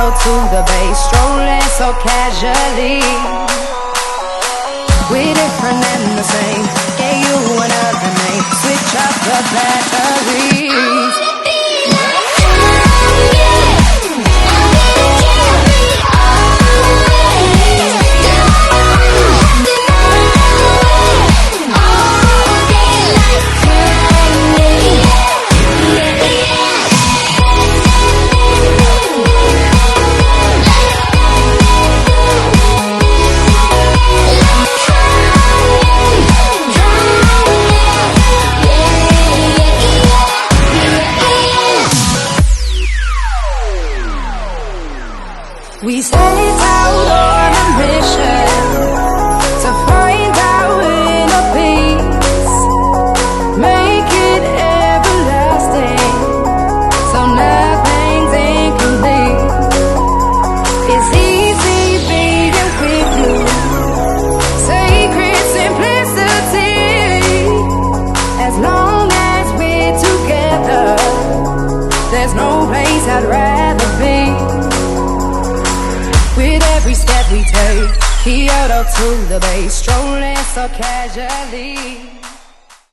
Kyoto to the Bay, strolling so casually. We're different and the same. Gave you another name. Switch up the batteries. We set out on a mission to find our inner peace, make it everlasting, so nothing's incomplete. It's easy being with you, sacred simplicity. As long as we're together, there's no place I'd rather be. With every step we take, Kyoto to the Bay, strolling so casually.